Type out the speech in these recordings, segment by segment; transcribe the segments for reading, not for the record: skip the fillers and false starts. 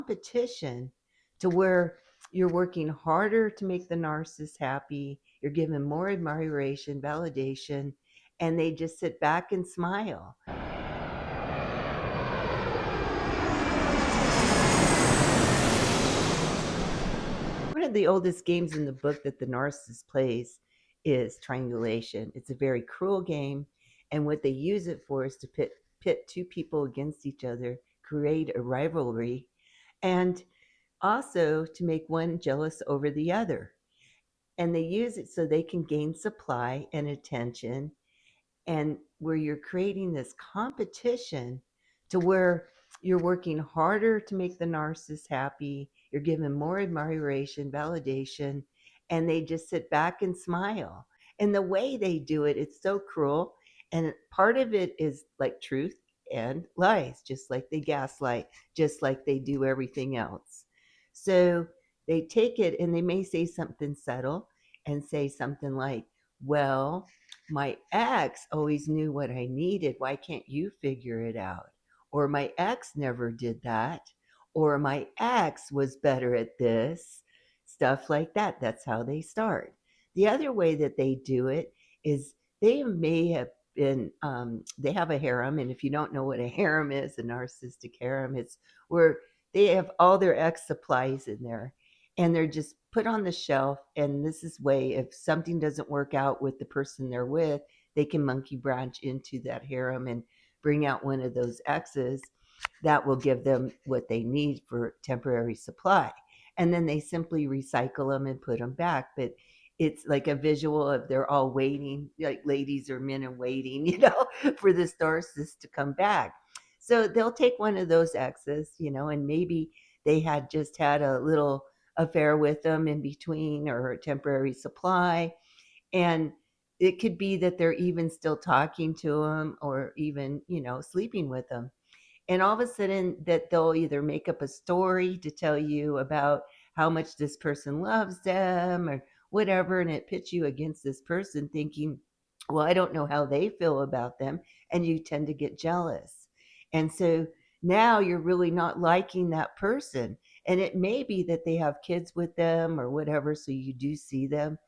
competition to where you're working harder to make the narcissist happy, you're giving more admiration, validation, and they just sit back and smile. One of the oldest games in the book that the narcissist plays is triangulation. It's a very cruel game, and what they use it for is to pit two people against each other, create a rivalry, and also to make one jealous over the other. And they use it so they can gain supply and attention, and where you're creating this competition to where you're working harder to make the narcissist happy, you're giving more admiration, validation, and they just sit back and smile. And the way they do it, it's so cruel. And part of it is like truth and lies, just like they gaslight, just like they do everything else. So they take it and they may say something subtle and say something like, well, my ex always knew what I needed. Why can't you figure it out? Or my ex never did that. Or my ex was better at this. Stuff like that. That's how they start. The other way that they do it is they may have they have a harem. And if you don't know what a harem is, a narcissistic harem, it's where they have all their ex supplies in there and they're just put on the shelf. And this is way, if something doesn't work out with the person they're with, they can monkey branch into that harem and bring out one of those exes that will give them what they need for temporary supply. And then they simply recycle them and put them back. But it's like a visual of they're all waiting, like ladies or men in waiting, for the narcissist to come back. So they'll take one of those exes, and maybe they had just had a little affair with them in between or a temporary supply. And it could be that they're even still talking to them or even, sleeping with them. And all of a sudden that they'll either make up a story to tell you about how much this person loves them or whatever, and it pits you against this person thinking, well, I don't know how they feel about them, and you tend to get jealous. And so now you're really not liking that person, and it may be that they have kids with them or whatever, so you do see them,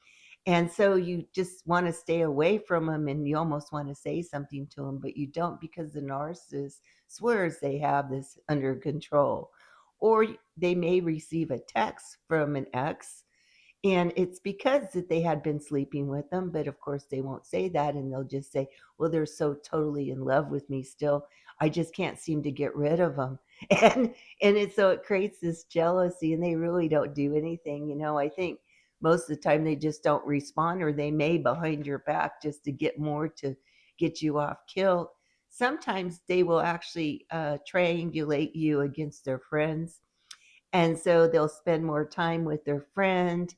and so you just want to stay away from them and you almost want to say something to them, but you don't because the narcissist swears they have this under control. Or they may receive a text from an ex and it's because that they had been sleeping with them, but of course they won't say that and they'll just say, well, they're so totally in love with me still. I just can't seem to get rid of them. So it creates this jealousy and they really don't do anything. I think most of the time they just don't respond or they may behind your back just to get more to get you off kill. Sometimes they will actually triangulate you against their friends, and so they'll spend more time with their friend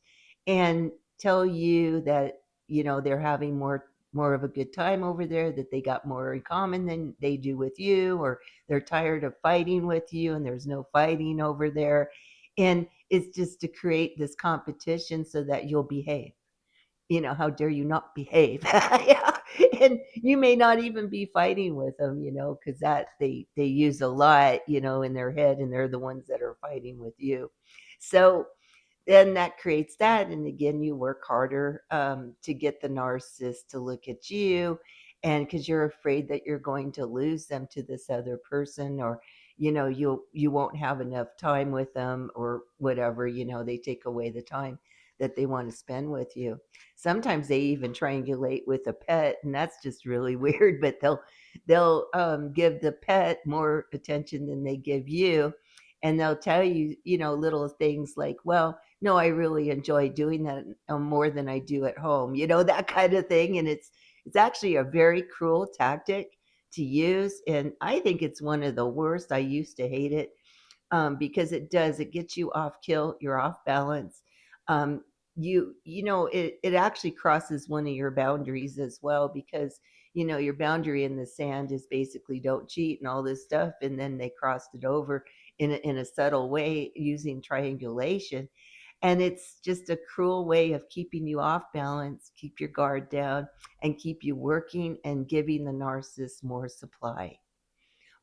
and tell you that, they're having more of a good time over there, that they got more in common than they do with you, or they're tired of fighting with you and there's no fighting over there. And it's just to create this competition so that you'll behave. How dare you not behave? Yeah. And you may not even be fighting with them, because that they use a lot, in their head, and they're the ones that are fighting with you. So then that creates that, and again, you work harder to get the narcissist to look at you, and because you're afraid that you're going to lose them to this other person, or you won't have enough time with them or whatever. They take away the time that they want to spend with you. Sometimes they even triangulate with a pet, and that's just really weird. But they'll give the pet more attention than they give you, and they'll tell you, little things like, well, no, I really enjoy doing that more than I do at home, that kind of thing. And it's actually a very cruel tactic to use, and I think it's one of the worst. I used to hate it because it gets you off kill, you're off balance. Um, it actually crosses one of your boundaries as well, because your boundary in the sand is basically don't cheat and all this stuff, and then they crossed it over in a subtle way using triangulation. And it's just a cruel way of keeping you off balance, keep your guard down, and keep you working and giving the narcissist more supply.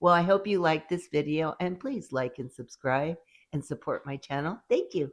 Well, I hope you liked this video, and please like and subscribe. and support my channel. Thank you.